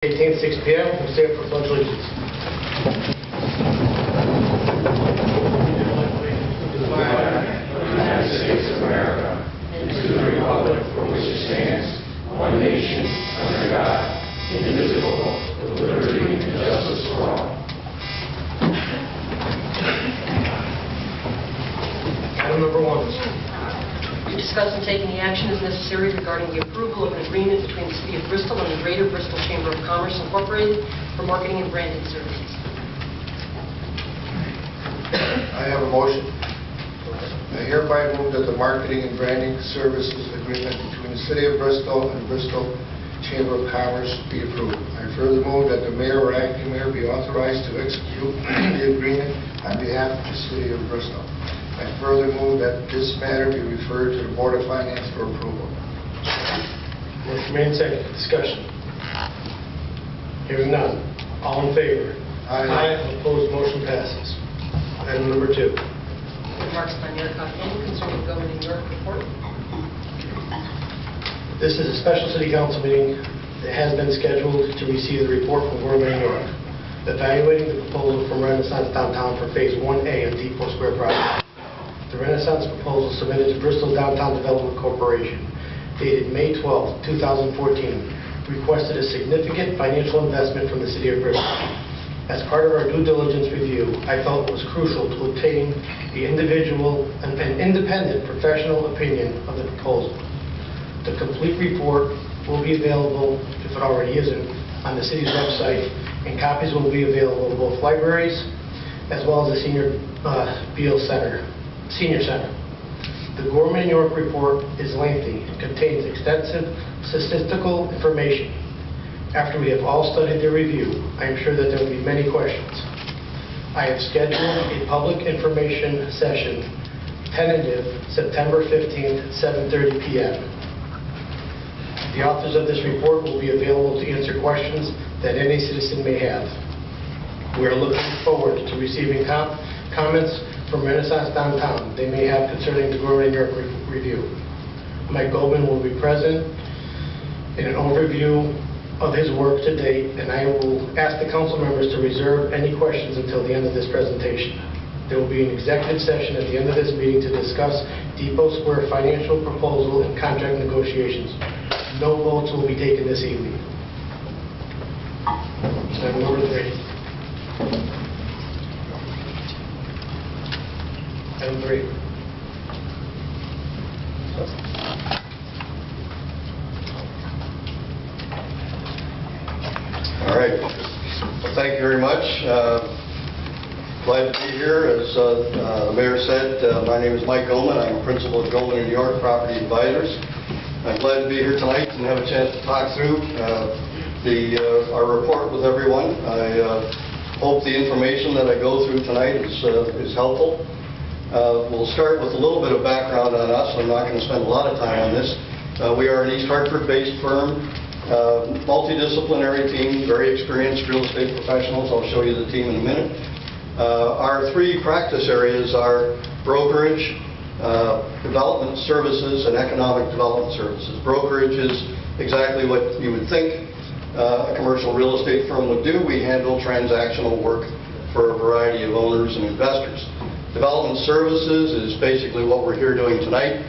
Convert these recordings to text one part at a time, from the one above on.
18th, 6 p.m. We'll stand for pledge allegiance. United States of America, and to the republic for which it stands, one nation, under God, indivisible, with liberty and justice for all. Item number 1. To discuss and take any action as necessary regarding the approval of an agreement between the City of Bristol and the Greater Bristol Chamber of Commerce, Incorporated, for marketing and branding services. I have a motion. I hereby move that the marketing and branding services agreement between the City of Bristol and Bristol Chamber of Commerce be approved. I further move that the mayor or acting mayor be authorized to execute the agreement on behalf of the City of Bristol. I further move that this matter be referred to the Board of Finance for approval. Motion made and seconded. Discussion. Hearing none. All in favor? Aye. Opposed? Motion passes. Item number 2. Remarks by Mayor Costello concerning Goman, New York report. This is a special City Council meeting that has been scheduled to receive the report from Goman, New York, evaluating the proposal from Renaissance Downtown for Phase 1A of Depot Square project. The Renaissance proposal submitted to Bristol Downtown Development Corporation, dated May 12, 2014, requested a significant financial investment from the City of Bristol. As part of our due diligence review, I felt it was crucial to obtain the individual and independent professional opinion of the proposal. The complete report will be available, if it already isn't, on the city's website, and copies will be available in both libraries as well as the Senior Center. The Goman, New York report is lengthy and contains extensive statistical information. After we have all studied the review, I am sure that there will be many questions. I have scheduled a public information session, tentative September 15th, 7:30 p.m. The authors of this report will be available to answer questions that any citizen may have. We are looking forward to receiving comments from Renaissance Downtown they may have concerning the Goman, New York review. Mike Goman will be present in an overview of his work to date, and I will ask the council members to reserve any questions until the end of this presentation. There will be an executive session at the end of this meeting to discuss Depot Square financial proposal and contract negotiations. No votes will be taken this evening. Item number 3. Item 3. All right. Well, thank you very much. Glad to be here. As the mayor said, my name is Mike Goman. I'm principal at Goman, New York Property Advisors. I'm glad to be here tonight and have a chance to talk through our report with everyone. I hope the information that I go through tonight is helpful. We'll start with a little bit of background on us. I'm not going to spend a lot of time on this. We are an East Hartford-based firm, multidisciplinary team, very experienced real estate professionals. I'll show you the team in a minute. Our 3 practice areas are brokerage, development services, and economic development services. Brokerage is exactly what you would think a commercial real estate firm would do. We handle transactional work for a variety of owners and investors. Development services is basically what we're here doing tonight.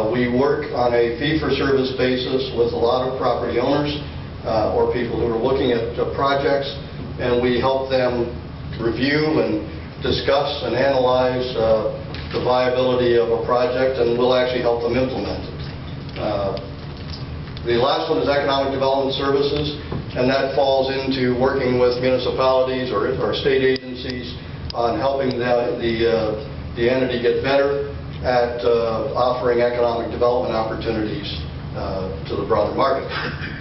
We work on a fee-for-service basis with a lot of property owners or people who are looking at projects, and we help them review and discuss and analyze the viability of a project, and we'll actually help them implement it. The last one is economic development services, and that falls into working with municipalities or state agencies on helping the entity get better at offering economic development opportunities to the broader market.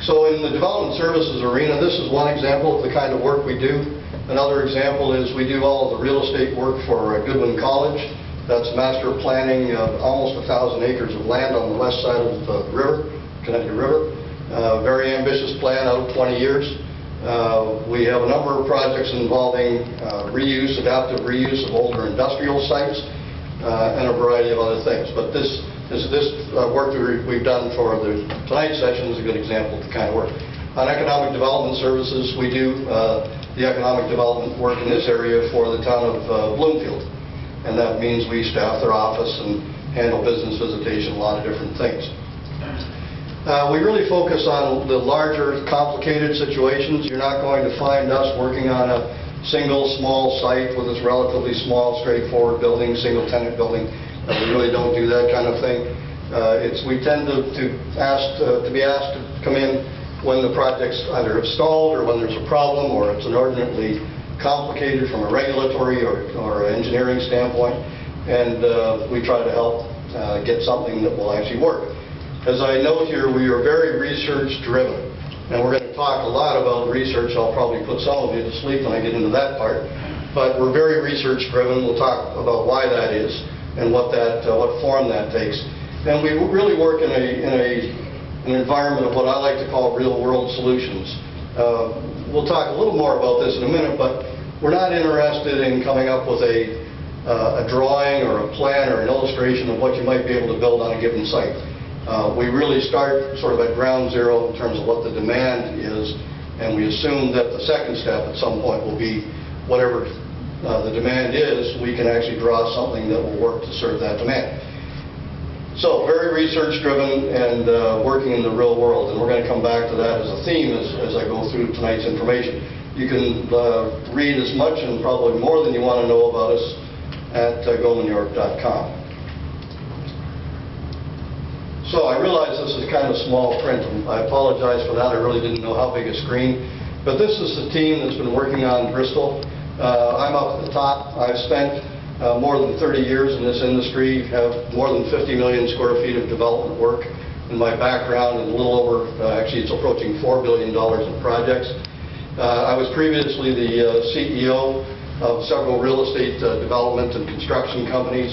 So in the development services arena, this is one example of the kind of work we do. Another example is we do all of the real estate work for Goodwin College. That's master planning of almost 1,000 acres of land on the west side of the river, Connecticut River. Very ambitious plan out of 20 years. We have a number of projects involving reuse, adaptive reuse of older industrial sites, and a variety of other things. But this work that we've done for the tonight's session is a good example of the kind of work. On economic development services, we do the economic development work in this area for the town of Bloomfield. And that means we staff their office and handle business visitation, a lot of different things. We really focus on the larger, complicated situations. You're not going to find us working on a single small site with this relatively small, straightforward building, single-tenant building. We really don't do that kind of thing. We tend to be asked to come in when the projects either have stalled or when there's a problem or it's inordinately complicated from a regulatory or engineering standpoint, and we try to help get something that will actually work. As I note here, we are very research-driven, and we're going to talk a lot about research. I'll probably put some of you to sleep when I get into that part, but we're very research-driven. We'll talk about why that is and what form that takes. And we really work in an environment of what I like to call real-world solutions. We'll talk a little more about this in a minute, but we're not interested in coming up with a drawing or a plan or an illustration of what you might be able to build on a given site. We really start sort of at ground zero in terms of what the demand is, and we assume that the second step at some point will be whatever the demand is, we can actually draw something that will work to serve that demand. So, very research-driven and working in the real world, and we're going to come back to that as a theme as I go through tonight's information. You can read as much and probably more than you want to know about us at GomanNewYork.com. So, I realize this is kind of small print, and I apologize for that. I really didn't know how big a screen. But this is the team that's been working on Bristol. I'm up at the top. I've spent more than 30 years in this industry, have more than 50 million square feet of development work in my background, and a little over, actually it's approaching $4 billion in projects. I was previously the CEO of several real estate development and construction companies.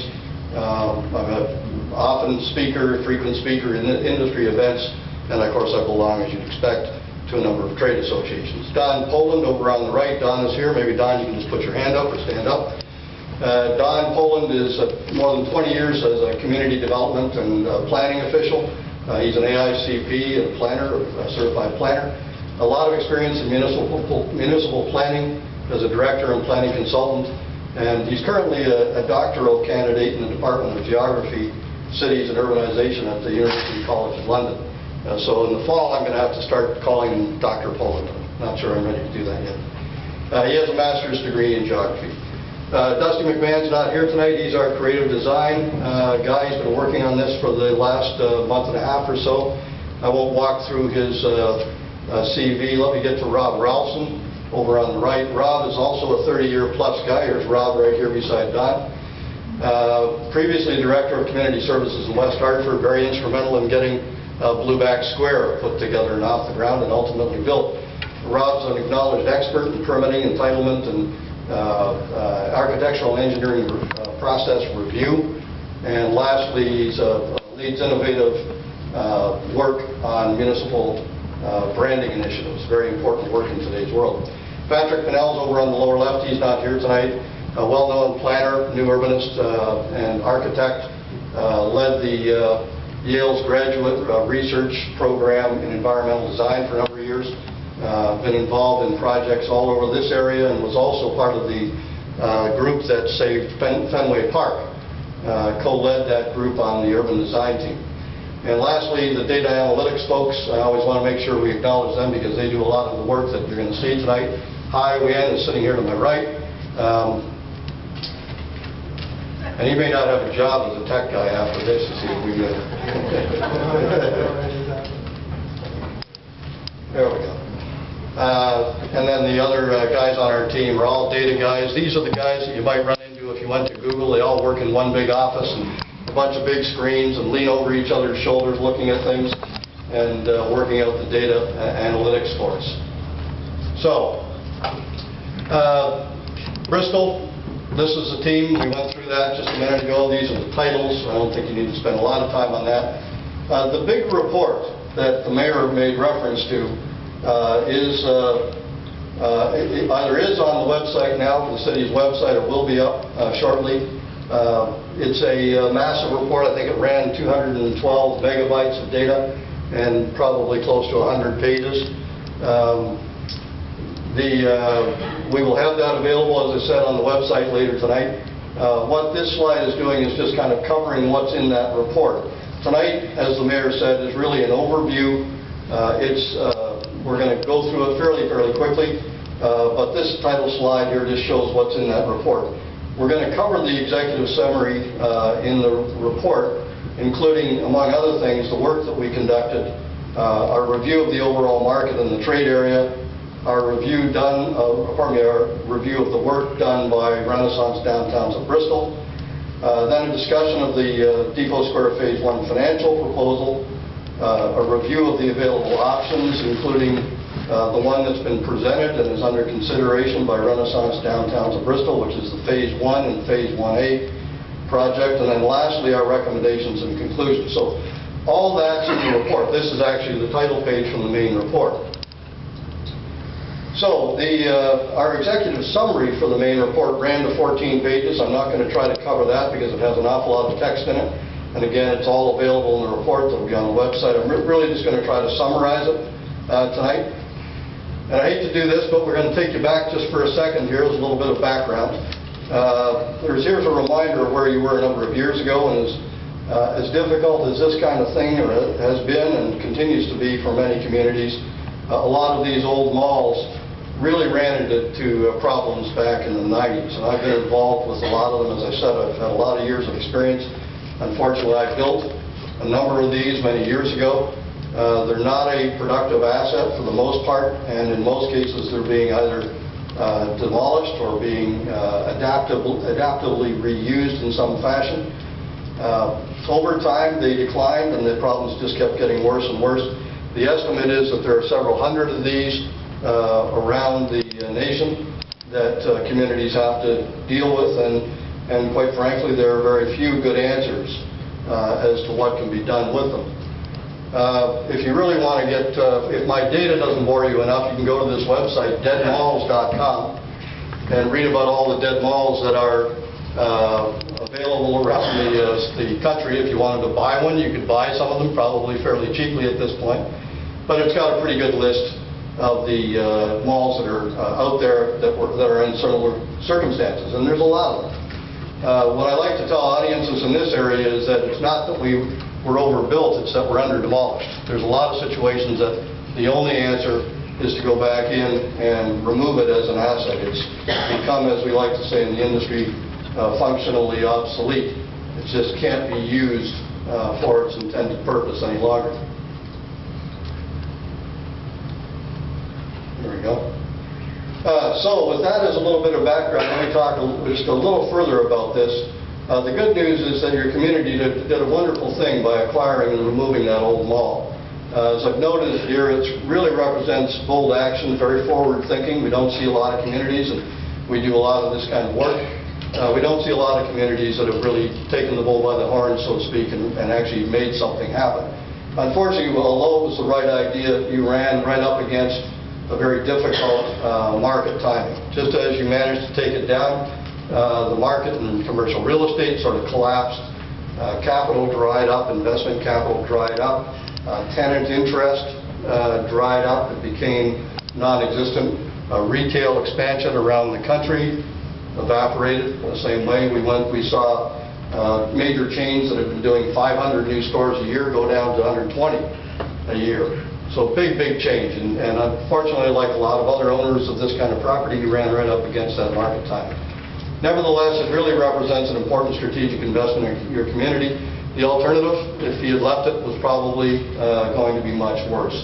I'm an often speaker, frequent speaker in industry events, and of course I belong, as you'd expect, to a number of trade associations. Don Poland over on the right. Don is here. Maybe Don, you can just put your hand up or stand up. Don Poland is more than 20 years as a community development and planning official. He's an AICP and planner, a certified planner. A lot of experience in municipal planning as a director and planning consultant. And he's currently a doctoral candidate in the Department of Geography, Cities and Urbanization at the University College of London. So in the fall, I'm going to have to start calling him Dr. Poland. I'm not sure I'm ready to do that yet. He has a master's degree in geography. Dusty McMahon's not here tonight. He's our creative design guy. He's been working on this for the last month and a half or so. I won't walk through his CV. Let me get to Rob Ralston over on the right. Rob is also a 30-year plus guy. Here's Rob right here beside Don. Previously Director of Community Services in West Hartford, very instrumental in getting Blueback Square put together and off the ground and ultimately built. Rob's an acknowledged expert in permitting, entitlement, and architectural and engineering process review. And lastly, he leads innovative work on municipal branding initiatives. Very important work in today's world. Patrick Pinnell's over on the lower left. He's not here tonight. A well-known planner, new urbanist, and architect. Led the Yale's graduate research program in environmental design for a number of years. Been involved in projects all over this area and was also part of the group that saved Fenway Park. Co-led that group on the urban design team. And lastly, the data analytics folks, I always want to make sure we acknowledge them because they do a lot of the work that you're going to see tonight. Hi, Wien is sitting here to my right. And he may not have a job as a tech guy after this to see if we get it. There we go. And then the other guys on our team are all data guys. These are the guys that you might run into if you went to Google. They all work in one big office and a bunch of big screens and lean over each other's shoulders looking at things and working out the data analytics for us. So, Bristol, this is the team. We went through that just a minute ago. These are the titles. I don't think you need to spend a lot of time on that. The big report that the mayor made reference to either is on the website now, the city's website, or will be up shortly. It's a massive report. I think it ran 212 megabytes of data and probably close to 100 pages. We will have that available, as I said, on the website later tonight. What this slide is doing is just kind of covering what's in that report. Tonight, as the mayor said, is really an overview. We're going to go through it fairly quickly, but this title slide here just shows what's in that report. We're going to cover the executive summary in the report, including, among other things, the work that we conducted, our review of the overall market in the trade area, our review of the work done by Renaissance Downtowns of Bristol, then a discussion of the Depot Square Phase 1 financial proposal, a review of the available options, including the one that's been presented and is under consideration by Renaissance Downtowns of Bristol, which is the Phase 1 and Phase 1A project, and then lastly our recommendations and conclusions. So all that's in the report. This is actually the title page from the main report. So our executive summary for the main report ran to 14 pages. I'm not going to try to cover that because it has an awful lot of text in it. And again, it's all available in the report that will be on the website. I'm really just going to try to summarize it tonight. And I hate to do this, but we're going to take you back just for a second here as a little bit of background. Here's a reminder of where you were a number of years ago, and as difficult as this kind of thing has been and continues to be for many communities, a lot of these old malls really ran into problems back in the 90s. And I've been involved with a lot of them. As I said, I've had a lot of years of experience. Unfortunately, I built a number of these many years ago. They're not a productive asset for the most part, and in most cases they're being either demolished or being adaptively reused in some fashion. Over time they declined and the problems just kept getting worse and worse. The estimate is that there are several hundred of these around the nation that communities have to deal with, and quite frankly there are very few good answers as to what can be done with them. If you really want to get, if my data doesn't bore you enough, you can go to this website, deadmalls.com, and read about all the dead malls that are available around the country. If you wanted to buy one, you could buy some of them, probably fairly cheaply at this point. But it's got a pretty good list of the malls that are out there that are in similar circumstances, and there's a lot of them. What I like to tell audiences in this area is that it's not that we're overbuilt, it's that we're under-demolished. There's a lot of situations that the only answer is to go back in and remove it as an asset. It's become, as we like to say in the industry, functionally obsolete. It just can't be used for its intended purpose any longer. There we go. So with that as a little bit of background, let me talk just a little further about this. The good news is that your community did a wonderful thing by acquiring and removing that old mall. As I've noticed here, it really represents bold action, very forward thinking. We don't see a lot of communities, and we do a lot of this kind of work. We don't see a lot of communities that have really taken the bull by the horns, so to speak, and actually made something happen. Unfortunately, although it was the right idea, you ran right up against a very difficult market timing. Just as you managed to take it down, the market in commercial real estate sort of collapsed. Capital dried up, investment capital dried up, tenant interest dried up, it became non-existent. Retail expansion around the country evaporated. The same way we saw major chains that have been doing 500 new stores a year go down to 120 a year. So big change, and unfortunately, like a lot of other owners of this kind of property, you ran right up against that market timing. Nevertheless, it really represents an important strategic investment in your community. The alternative, if you had left it, was probably going to be much worse.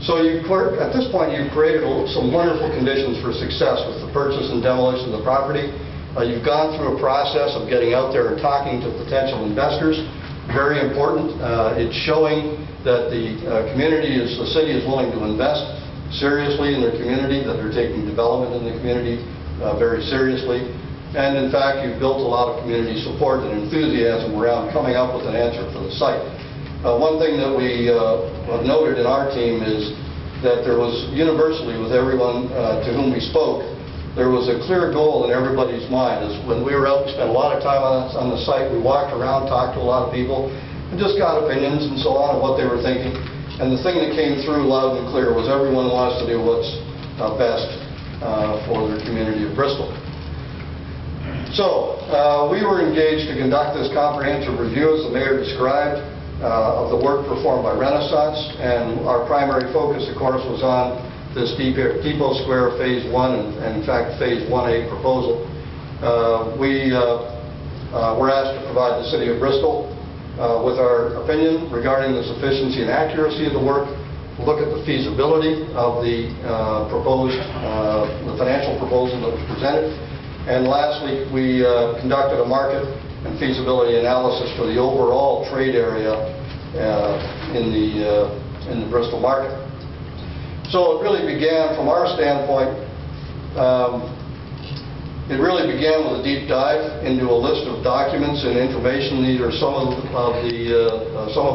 So at this point, you've created some wonderful conditions for success with the purchase and demolition of the property. You've gone through a process of getting out there and talking to potential investors. Very important. It's showing that the city is willing to invest seriously in their community, that they're taking development in the community very seriously. And in fact, you've built a lot of community support and enthusiasm around coming up with an answer for the site. One thing that we have noted in our team is that there was universally, with everyone to whom we spoke, there was a clear goal in everybody's mind. As when we were out, we spent a lot of time on the site, we walked around, talked to a lot of people, and just got opinions and so on of what they were thinking. And the thing that came through loud and clear was everyone wants to do what's best for their community of Bristol. So we were engaged to conduct this comprehensive review, as the mayor described, of the work performed by Renaissance, and our primary focus, of course, was on this Depot Square Phase 1 and in fact, Phase 1A proposal. We were asked to provide the City of Bristol with our opinion regarding the sufficiency and accuracy of the work, look at the feasibility of the the financial proposal that was presented, and lastly, we conducted a market and feasibility analysis for the overall trade area in the Bristol market. So it really began, from our standpoint, it really began with a deep dive into a list of documents and information. These are some of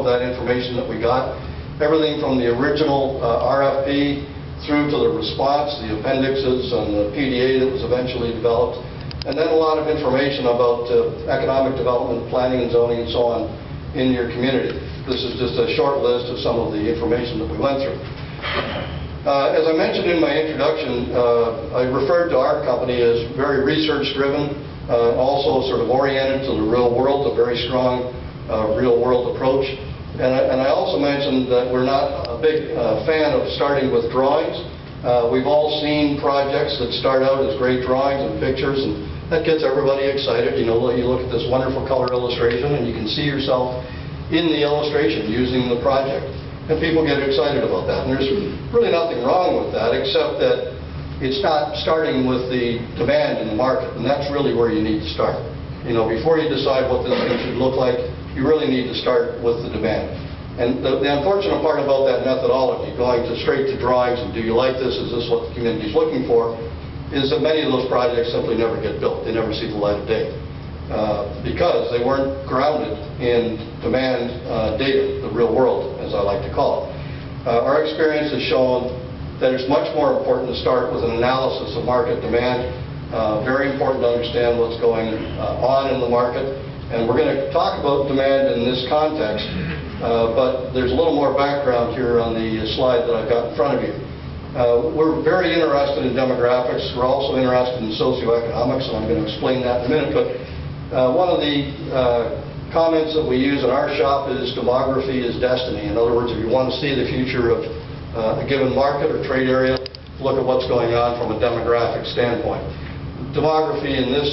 that information that we got. Everything from the original RFP through to the response, the appendixes, and the PDA that was eventually developed, and then a lot of information about economic development, planning and zoning, and so on in your community. This is just a short list of some of the information that we went through. As I mentioned in my introduction, I referred to our company as very research-driven, also sort of oriented to the real world, a very strong real-world approach. And I also mentioned that we're not a big fan of starting with drawings. We've all seen projects that start out as great drawings and pictures, and that gets everybody excited. You know, you look at this wonderful color illustration, and you can see yourself in the illustration using the project. And people get excited about that. And there's really nothing wrong with that, except that it's not starting with the demand in the market, and that's really where you need to start. You know, before you decide what this thing should look like, you really need to start with the demand. And the unfortunate part about that methodology, going straight to drawings and do you like this, is this what the community is looking for, is that many of those projects simply never get built. They never see the light of day because they weren't grounded in demand data, the real world, as I like to call it. Our experience has shown that it's much more important to start with an analysis of market demand. Very important to understand what's going on in the market. And we're going to talk about demand in this context, but there's a little more background here on the slide that I've got in front of you. We're very interested in demographics. We're also interested in socioeconomics, and I'm going to explain that in a minute. But one of the comments that we use in our shop is demography is destiny. In other words, if you want to see the future of a given market or trade area, look at what's going on from a demographic standpoint. Demography in this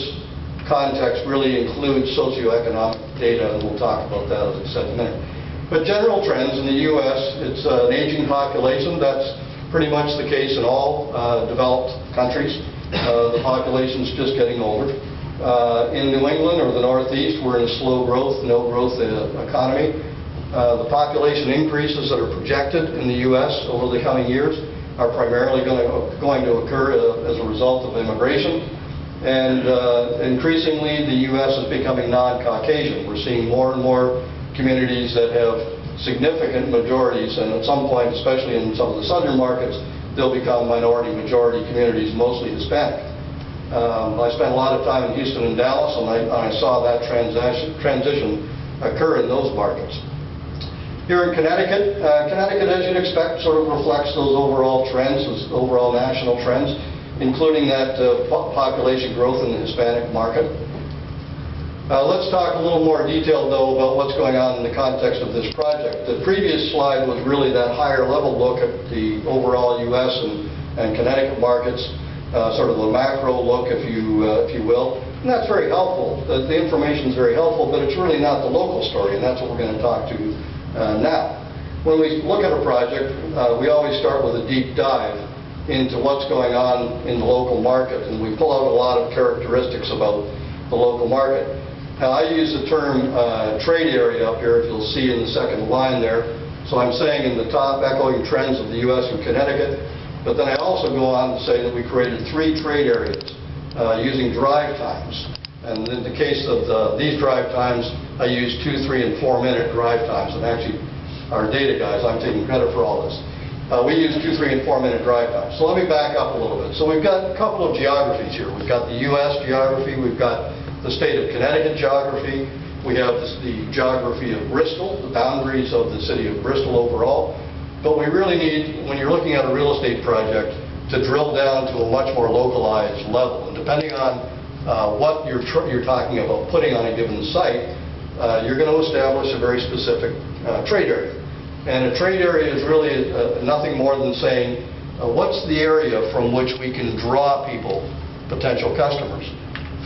context really includes socioeconomic data, and we'll talk about that, as I said, in a minute. But general trends in the U.S., it's an aging population. That's pretty much the case in all developed countries. The population's just getting older. In New England or the Northeast, we're in a slow growth, no growth economy. The population increases that are projected in the U.S. over the coming years are primarily going to occur as a result of immigration. And increasingly, the U.S. is becoming non-Caucasian. We're seeing more and more communities that have significant majorities, and at some point, especially in some of the southern markets, they'll become minority-majority communities, mostly Hispanic. I spent a lot of time in Houston and Dallas, and I saw that transition occur in those markets. Here in Connecticut, as you'd expect, sort of reflects those overall trends, those overall national trends, including that population growth in the Hispanic market. Let's talk a little more detail, though, about what's going on in the context of this project. The previous slide was really that higher level look at the overall U.S. and Connecticut markets, sort of the macro look, if you will. And that's very helpful. The information is very helpful, but it's really not the local story, and that's what we're going to talk to now. When we look at a project, we always start with a deep dive into what's going on in the local market, and we pull out a lot of characteristics about the local market. Now, I use the term trade area up here, if you'll see in the second line there. So I'm saying in the top, echoing trends of the U.S. and Connecticut, but then I also go on to say that we created 3 trade areas using drive times. And in the case of these drive times, I use 2, 3, and 4-minute drive times. And actually, our data guys, I'm taking credit for all this. We use 2, 3, and 4-minute drive times. So let me back up a little bit. So we've got a couple of geographies here. We've got the U.S. geography. We've got the state of Connecticut geography. We have the geography of Bristol, the boundaries of the city of Bristol overall. But we really need, when you're looking at a real estate project, to drill down to a much more localized level. And depending on what you're talking about putting on a given site, you're going to establish a very specific trade area. And a trade area is really nothing more than saying, what's the area from which we can draw people, potential customers,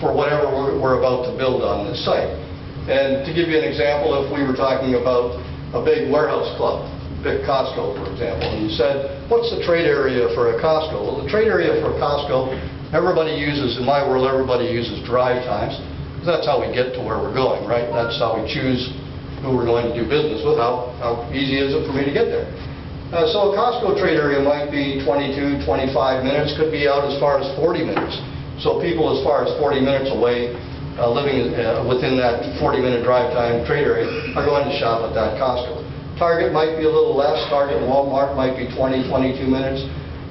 for whatever we're about to build on this site. And to give you an example, if we were talking about a big warehouse club, big Costco, for example, and you said, what's the trade area for a Costco? Well, the trade area for a Costco, everybody uses, in my world, everybody uses drive times, because that's how we get to where we're going, right? That's how we choose who we're going to do business with. How easy is it for me to get there? So a Costco trade area might be 22, 25 minutes, could be out as far as 40 minutes. So people as far as 40 minutes away, living within that 40-minute drive time trade area, are going to shop at that Costco. Target might be a little less. Target and Walmart might be 20, 22 minutes.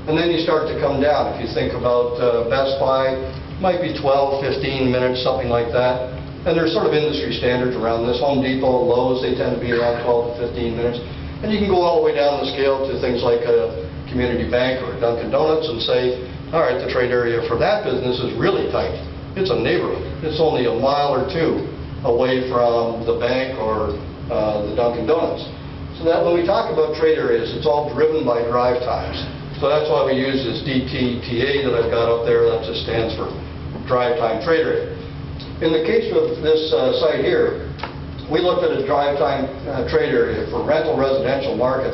And then you start to come down. If you think about Best Buy, might be 12, 15 minutes, something like that. And there's sort of industry standards around this. Home Depot, Lowe's, they tend to be around 12 to 15 minutes. And you can go all the way down the scale to things like a community bank or a Dunkin' Donuts and say, all right, the trade area for that business is really tight. It's a neighborhood. It's only a mile or two away from the bank or the Dunkin' Donuts. So that when we talk about trade areas, it's all driven by drive times. So that's why we use this DTTA that I've got up there. That just stands for drive time trade area. In the case of this site here, we looked at a drive time trade area for rental residential market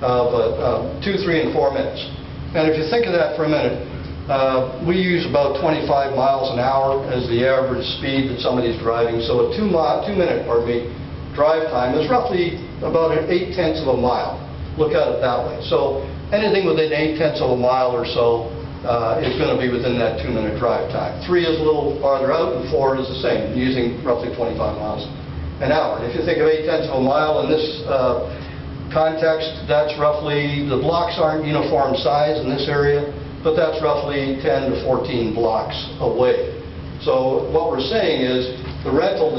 of 2, 3, and 4 minutes. And if you think of that for a minute, we use about 25 miles an hour as the average speed that somebody's driving. So a 2-minute, drive time is roughly about 8/10 of a mile. Look at it that way. So anything within 8/10 of a mile or so is going to be within that 2-minute drive time. 3 is a little farther out, and 4 is the same, using roughly 25 miles an hour. And if you think of 8/10 of a mile in this context, that's roughly, the blocks aren't uniform size in this area, but that's roughly 10 to 14 blocks away. So what we're saying is the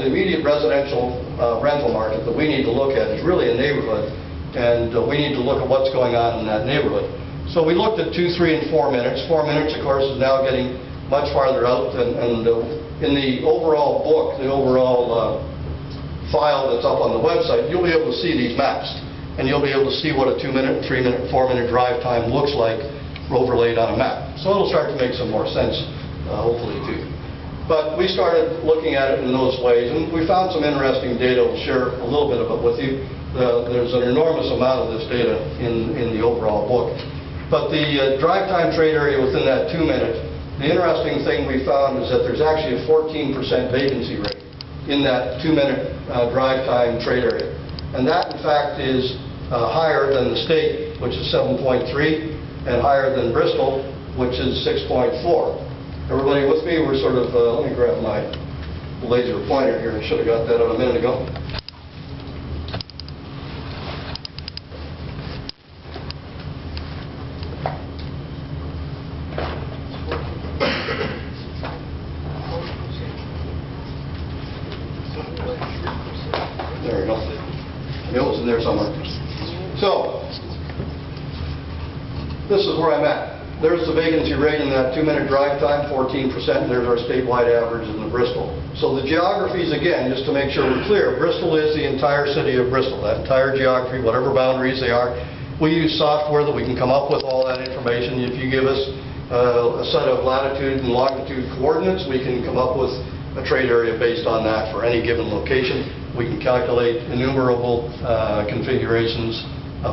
immediate residential rental market that we need to look at is really a neighborhood, and we need to look at what's going on in that neighborhood. So we looked at 2, 3, and 4 minutes. 4 minutes, of course, is now getting much farther out, and in the overall book, the overall file that's up on the website, you'll be able to see these maps, and you'll be able to see what a 2-minute, 3-minute, 4-minute drive time looks like overlaid on a map. So it'll start to make some more sense, hopefully, to you. But we started looking at it in those ways, and we found some interesting data. We'll share a little bit of it with you. There's an enormous amount of this data in the overall book. But the drive time trade area within that 2-minute, the interesting thing we found is that there's actually a 14% vacancy rate in that 2-minute drive time trade area. And that, in fact, is higher than the state, which is 7.3, and higher than Bristol, which is 6.4. Everybody with me? We're sort of, let me grab my laser pointer here. I should have got that out a minute ago. There we go. I knew it was in there somewhere. So, this is where I'm at. There's the vacancy rate in that 2-minute drive time, 14%. There's our statewide average in the Bristol. So the geographies, again, just to make sure we're clear, Bristol is the entire city of Bristol. That entire geography, whatever boundaries they are. We use software that we can come up with all that information. If you give us a set of latitude and longitude coordinates, we can come up with a trade area based on that for any given location. We can calculate innumerable configurations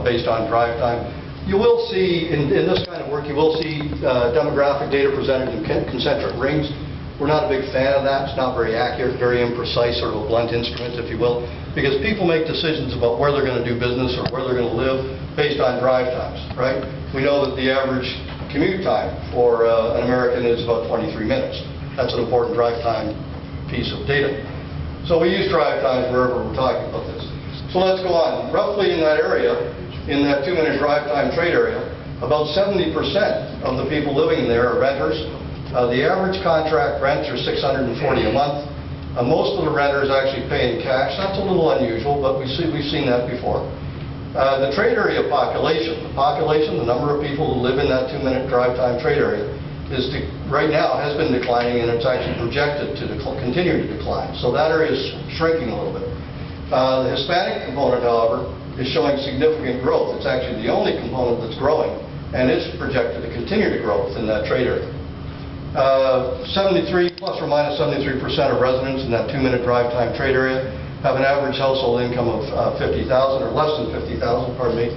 based on drive time. You will see, in this kind of work, you will see demographic data presented in concentric rings. We're not a big fan of that. It's not very accurate, very imprecise, sort of a blunt instrument, if you will, because people make decisions about where they're going to do business or where they're going to live based on drive times, right? We know that the average commute time for an American is about 23 minutes. That's an important drive time piece of data. So we use drive times wherever we're talking about this. So let's go on. Roughly in that area, in that 2-minute drive time trade area, about 70% of the people living there are renters. The average contract rents are $640 a month. Most of the renters actually pay in cash. That's a little unusual, but we've seen that before. The trade area population, the number of people who live in that 2-minute drive time trade area, right now has been declining, and it's actually projected to continue to decline. So that area is shrinking a little bit. The Hispanic component, however, is showing significant growth. It's actually the only component that's growing, and it's projected to continue to grow within that trade area. plus or minus 73% of residents in that 2-minute drive time trade area have an average household income of $50,000 or less than $50,000, pardon me.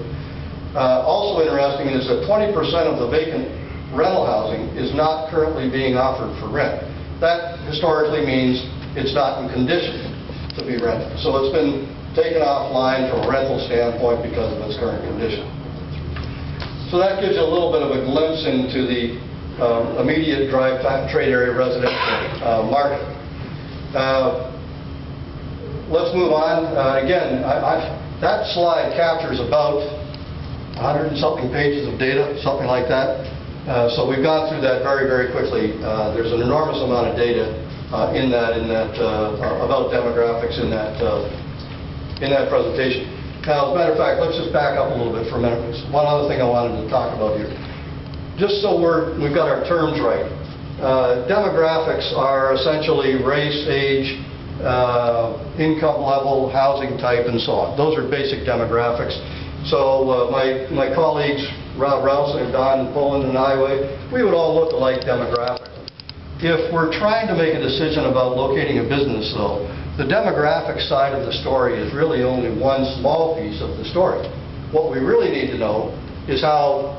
Also interesting is that 20% of the vacant rental housing is not currently being offered for rent. That historically means it's not in condition to be rented. So it's been taken offline from a rental standpoint because of its current condition. So that gives you a little bit of a glimpse into the immediate drive time trade area residential market. Let's move on. Again, that slide captures about 100 and something pages of data, something like that. So we've gone through that very, very quickly. There's an enormous amount of data in that about demographics in that presentation. Now, as a matter of fact, let's just back up a little bit for a minute. There's one other thing I wanted to talk about here. Just so we've got our terms right. Demographics are essentially race, age, income level, housing type, and so on. Those are basic demographics. So my colleagues, Rob Ralston, Don Poland, and I, we would all look alike demographically. If we're trying to make a decision about locating a business, though, the demographic side of the story is really only one small piece of the story. What we really need to know is how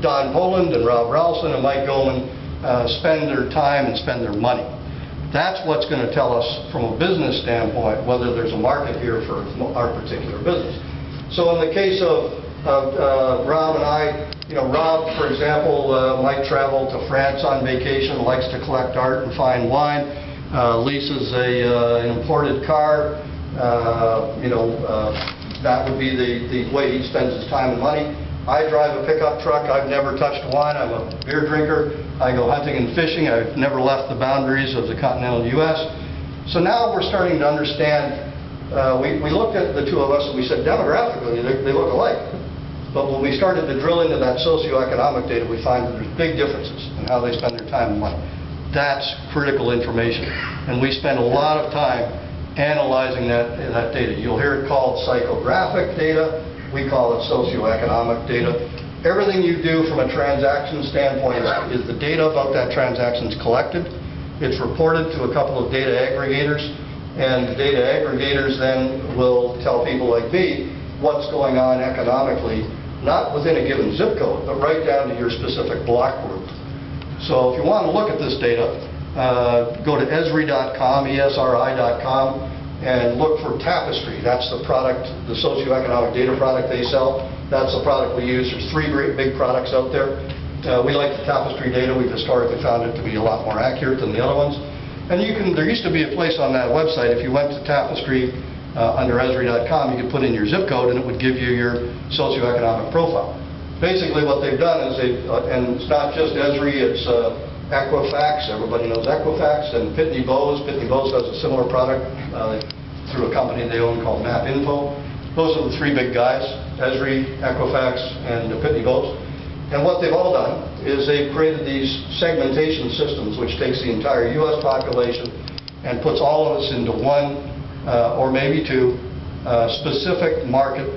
Don Poland and Rob Ralston and Mike Goman spend their time and spend their money. That's what's going to tell us from a business standpoint whether there's a market here for our particular business. So in the case of Rob and I, Rob, for example, might travel to France on vacation, likes to collect art and fine wine, leases an imported car. That would be the way he spends his time and money. I drive a pickup truck. I've never touched wine. I'm a beer drinker. I go hunting and fishing. I've never left the boundaries of the continental U.S. So now we're starting to understand. We looked at the two of us and we said demographically they look alike. But when we started to drill into that socioeconomic data, we find that there's big differences in how they spend their time and money. That's critical information. And we spend a lot of time analyzing that data. You'll hear it called psychographic data. We call it socioeconomic data. Everything you do from a transaction standpoint is the data about that transaction is collected. It's reported to a couple of data aggregators, and the data aggregators then will tell people like me what's going on economically, not within a given zip code, but right down to your specific block group. So if you want to look at this data, go to esri.com, ESRI.com, and look for Tapestry. That's the product, the socioeconomic data product they sell. That's the product we use. There's 3 great big products out there. We like the Tapestry data. We've historically found it to be a lot more accurate than the other ones. And there used to be a place on that website, if you went to Tapestry under esri.com, you could put in your zip code and it would give you your socioeconomic profile. Basically what they've done is and it's not just Esri, it's Equifax. Everybody knows Equifax, and Pitney Bowes. Pitney Bowes has a similar product through a company they own called MapInfo. Those are the 3 big guys, Esri, Equifax, and Pitney Bowes. And what they've all done is they've created these segmentation systems which takes the entire U.S. population and puts all of us into one or maybe 2 specific market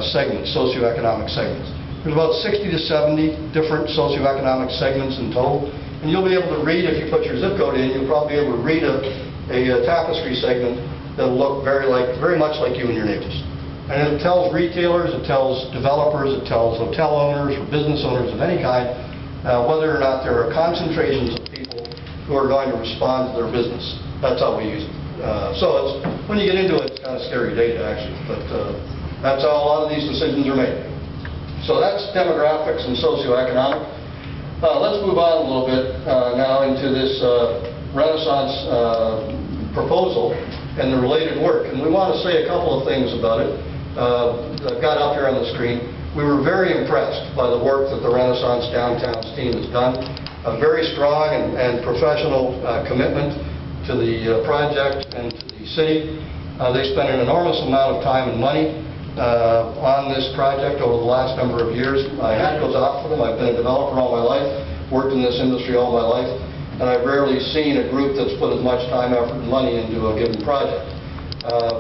segments, socioeconomic segments. There's about 60 to 70 different socioeconomic segments in total. And you'll be able to read, if you put your zip code in, you'll probably be able to read a Tapestry segment that'll look very much like you and your neighbors. And it tells retailers, it tells developers, it tells hotel owners or business owners of any kind whether or not there are concentrations of people who are going to respond to their business. That's how we use it. So when you get into it, it's kind of scary data, actually. But that's how a lot of these decisions are made. So that's demographics and socioeconomic. Let's move on a little bit now into this Renaissance proposal and the related work. And we want to say a couple of things about it. I've got up here on the screen. We were very impressed by the work that the Renaissance Downtowns team has done. A very strong and professional commitment to the project and to the city. They spent an enormous amount of time and money on this project over the last number of years. My hat goes off for them. I've been a developer all my life, worked in this industry all my life, and I've rarely seen a group that's put as much time, effort, and money into a given project.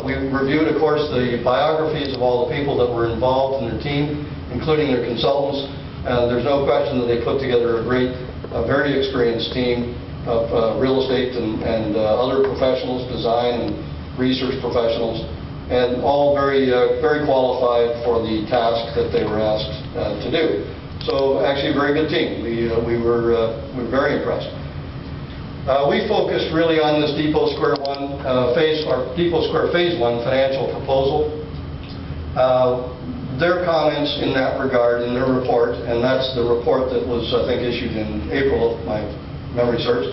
We reviewed, of course, the biographies of all the people that were involved in their team, including their consultants. There's no question that they put together a great, very experienced team of real estate and other professionals, design and research professionals, and all very qualified for the task that they were asked to do. So actually a very good team. We were very impressed. We focused really on this Depot Square Phase 1 financial proposal. Their comments in that regard in their report, and that's the report that was, I think, issued in April, if my memory serves.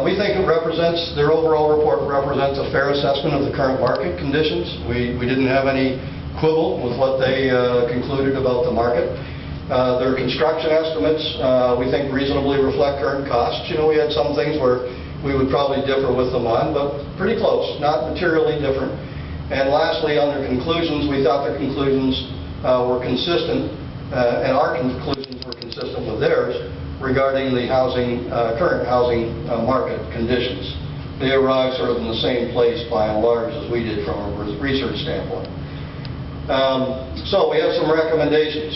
We think it represents, their overall report represents a fair assessment of the current market conditions. We didn't have any quibble with what they concluded about the market. Their construction estimates, we think, reasonably reflect current costs. You know, we had some things where we would probably differ with them on, but pretty close, not materially different. And lastly, on their conclusions, we thought their conclusions were consistent, and our conclusions were consistent with theirs regarding the current housing market conditions. They arrived sort of in the same place by and large as we did from a research standpoint. So we have some recommendations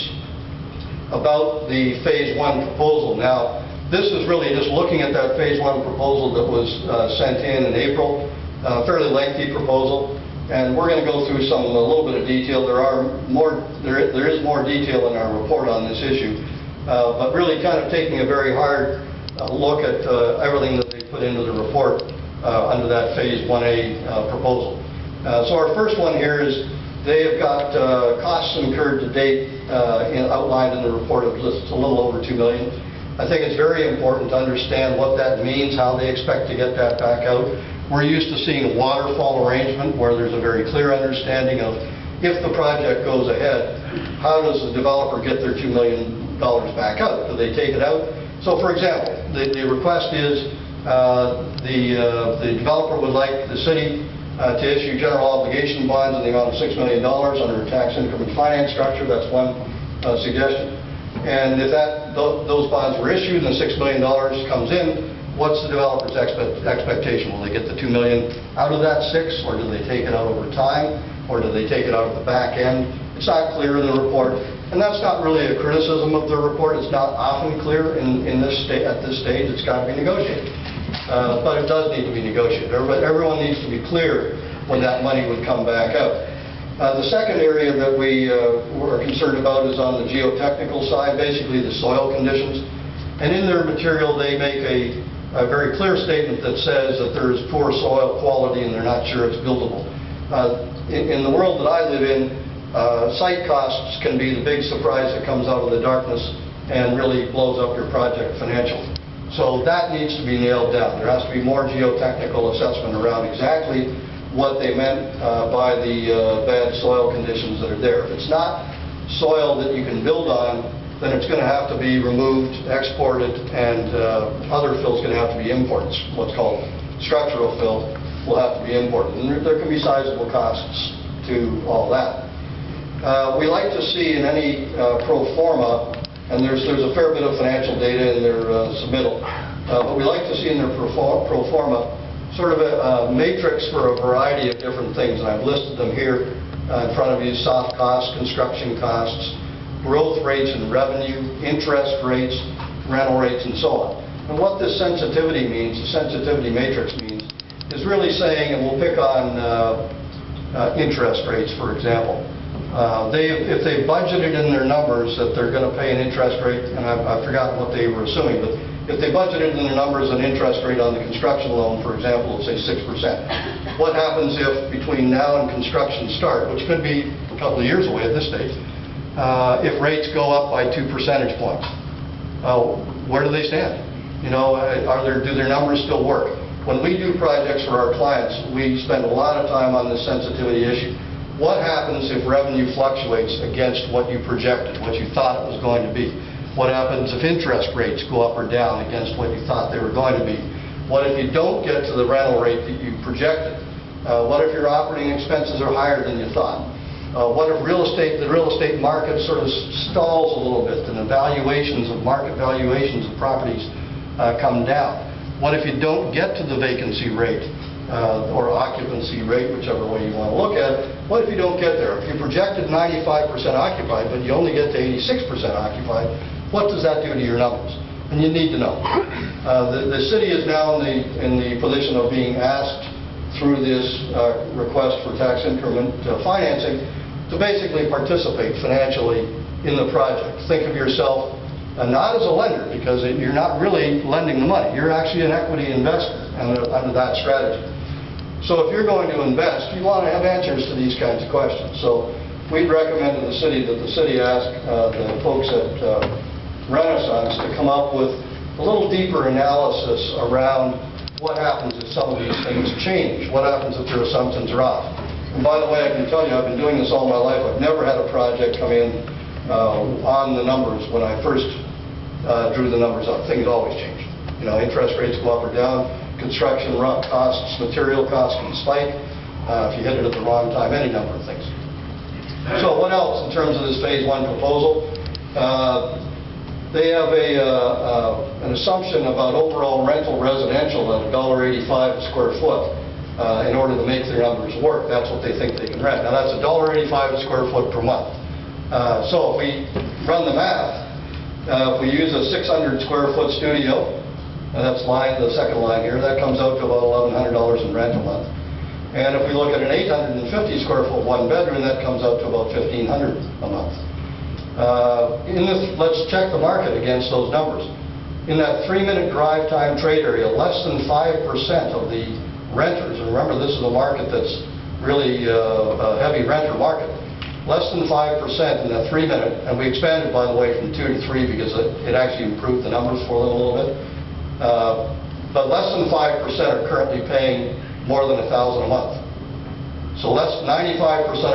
about the Phase 1 proposal. Now, this is really just looking at that Phase 1 proposal that was sent in April, a fairly lengthy proposal, and we're going to go through a little bit of detail. There is more detail in our report on this issue, but really kind of taking a very hard look at everything that they put into the report under that Phase 1A proposal. So our first one here is they have got costs incurred to date outlined in the report of just a little over $2 million. I think it's very important to understand what that means, how they expect to get that back out. We're used to seeing a waterfall arrangement where there's a very clear understanding of if the project goes ahead, how does the developer get their $2 million back out? Do they take it out? So for example, the request is the developer would like the city to issue general obligation bonds in the amount of $6 million under a tax income and finance structure. That's one suggestion. And if those bonds were issued and the $6 million comes in, what's the developer's expectation? Will they get the $2 million out of that 6, or do they take it out over time, or do they take it out of the back end? It's not clear in the report, and that's not really a criticism of the report. It's not often clear at this stage. It's got to be negotiated. But it does need to be negotiated. Everyone needs to be clear when that money would come back out. The second area that we were concerned about is on the geotechnical side, basically the soil conditions. And in their material, they make a very clear statement that says that there is poor soil quality and they're not sure it's buildable. In the world that I live in, site costs can be the big surprise that comes out of the darkness and really blows up your project financially. So that needs to be nailed down. There has to be more geotechnical assessment around exactly what they meant by the bad soil conditions that are there. If it's not soil that you can build on, then it's going to have to be removed, exported, and other fill's going to have to be imported. What's called structural fill will have to be imported. And there can be sizable costs to all that. We like to see in any pro forma, and there's a fair bit of financial data in their submittal, but we like to see in their pro forma sort of a matrix for a variety of different things, and I've listed them here in front of you: soft costs, construction costs, growth rates and revenue, interest rates, rental rates, and so on. And what this sensitivity means, the sensitivity matrix means, is really saying, and we'll pick on interest rates, for example. If they budgeted in their numbers that they're going to pay an interest rate, and I've forgotten what they were assuming, but if they budgeted in their numbers an interest rate on the construction loan, for example, let's say 6%, what happens if between now and construction start, which could be a couple of years away at this stage, if rates go up by 2 percentage points? Where do they stand? You know, do their numbers still work? When we do projects for our clients, we spend a lot of time on this sensitivity issue. What happens if revenue fluctuates against what you projected, what you thought it was going to be? What happens if interest rates go up or down against what you thought they were going to be? What if you don't get to the rental rate that you projected? What if your operating expenses are higher than you thought? what if the real estate market sort of stalls a little bit and market valuations of properties come down? What if you don't get to the vacancy rate or occupancy rate, whichever way you want to look at it? What if you don't get there? If you projected 95% occupied, but you only get to 86% occupied, what does that do to your numbers? And you need to know. The city is now in the position of being asked through this request for tax increment financing to basically participate financially in the project. Think of yourself not as a lender, because you're not really lending the money. You're actually an equity investor under that strategy. So if you're going to invest, you want to have answers to these kinds of questions. So we'd recommend to the city that the city ask the folks at Renaissance to come up with a little deeper analysis around what happens if some of these things change, what happens if their assumptions are off. And by the way, I can tell you, I've been doing this all my life. I've never had a project come in on the numbers when I first drew the numbers up. Things always change. You know, interest rates go up or down, construction costs, material costs can spike. If you hit it at the wrong time, any number of things. So what else in terms of this Phase 1 proposal? They have an assumption about overall rental residential at $1.85 a square foot in order to make their numbers work. That's what they think they can rent. Now that's $1.85 a square foot per month. So if we run the math, if we use a 600 square foot studio, and that's the second line here, that comes out to about $1,100 in rent a month. And if we look at an 850 square foot one bedroom, that comes out to about $1,500 a month. Let's check the market against those numbers. In that 3-minute drive time trade area, less than 5% of the renters, and remember this is a market that's really a heavy renter market, less than 5% in that 3-minute, and we expanded, by the way, from 2 to 3 because it actually improved the numbers for them a little bit. But less than 5% are currently paying more than $1,000 a month. So 95%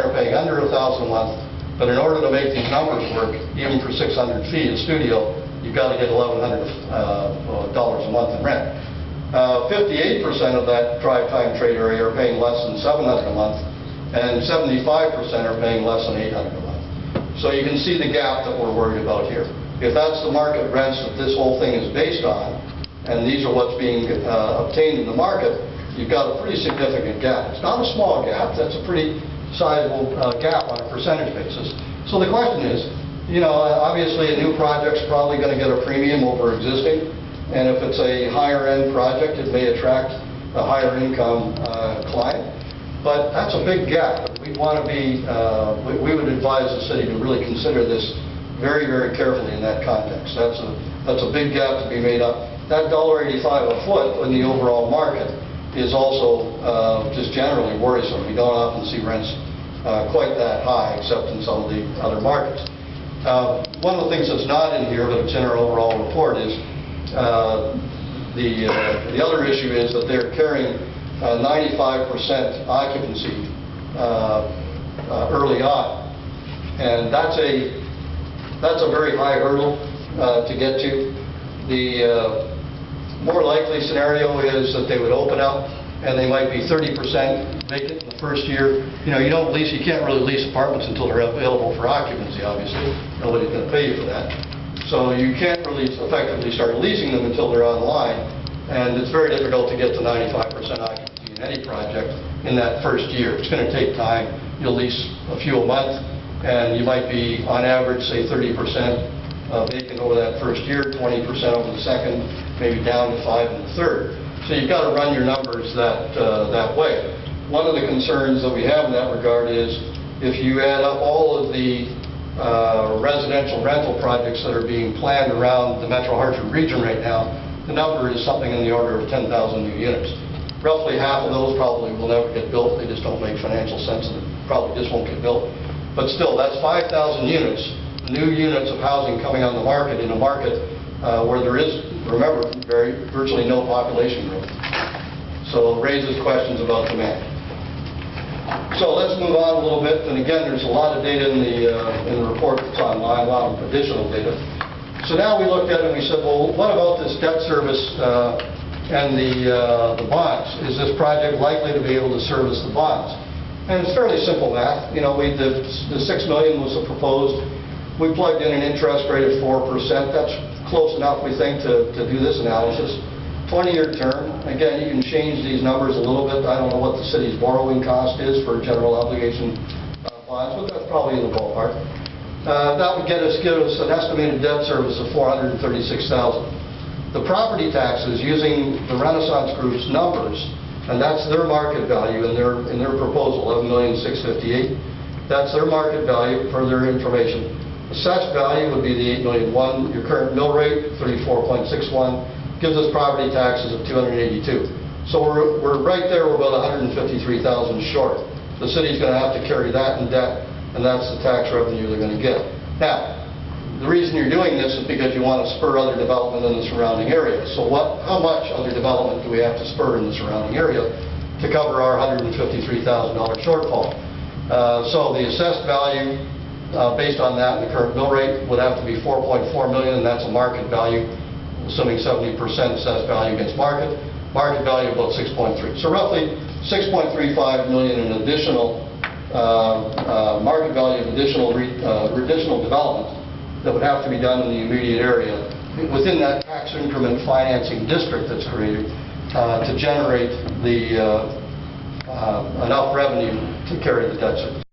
are paying under $1,000 a month, but in order to make these numbers work, even for 600 feet a studio, you've got to get $1,100 a month in rent. 58% of that drive time trade area are paying less than $700 a month, and 75% are paying less than $800 a month. So you can see the gap that we're worried about here. If that's the market rents that this whole thing is based on, and these are what's being obtained in the market, you've got a pretty significant gap. It's not a small gap. That's a pretty sizable gap on a percentage basis. So the question is, you know, obviously a new project's probably going to get a premium over existing, and if it's a higher end project, it may attract a higher income client. But that's a big gap. We want to be, we would advise the city to really consider this very, very carefully in that context. That's a big gap to be made up. That $1.85 a foot in the overall market is also just generally worrisome. We don't often see rents quite that high, except in some of the other markets. One of the things that's not in here, but it's in our overall report, is the other issue is that they're carrying 95% occupancy early on, and that's a very high hurdle to get to. The more likely scenario is that they would open up and they might be 30% vacant in the first year. You know, you can't really lease apartments until they're available for occupancy, obviously. Nobody's going to pay you for that. So you can't really effectively start leasing them until they're online, and it's very difficult to get to 95% occupancy in any project in that first year. It's going to take time. You'll lease a few a month, and you might be, on average, say 30% vacant over that first year, 20% over the second, maybe down to 5% in the third. So you've got to run your numbers that way. One of the concerns that we have in that regard is if you add up all of the residential rental projects that are being planned around the Metro Hartford region right now, the number is something in the order of 10,000 new units. Roughly half of those probably will never get built. They just don't make financial sense, and probably just won't get built. But still, that's 5,000 units, new units of housing coming on the market in a market where there is, remember, virtually no population growth. So it raises questions about demand. So let's move on a little bit. And again, there's a lot of data in the report that's online, a lot of additional data. So now we looked at it and we said, well, what about this debt service and the bonds? Is this project likely to be able to service the bonds? And it's fairly simple math. You know, the $6 million was proposed. We plugged in an interest rate of 4%. That's close enough, we think, to do this analysis. 20-year term. Again, you can change these numbers a little bit. I don't know what the city's borrowing cost is for general obligation bonds, but that's probably in the ballpark. That would give us an estimated debt service of $436,000. The property taxes, using the Renaissance Group's numbers, and that's their market value in their proposal, $11,658,000. That's their market value for their information. Assessed value would be the $8,000,001. Your current mill rate, 34.61, gives us property taxes of $282,000. So we're right there. We're about $153,000 short. The city's going to have to carry that in debt, and that's the tax revenue they're going to get. Now, the reason you're doing this is because you want to spur other development in the surrounding area. So how much other development do we have to spur in the surrounding area to cover our $153,000 shortfall? So the assessed value, based on that, the current mill rate would have to be $4.4 million, and that's a market value, assuming 70% assessed value against market. Market value about 6.3. So roughly $6.35 million in additional market value of additional development that would have to be done in the immediate area within that tax increment financing district that's created to generate enough revenue to carry the debt service.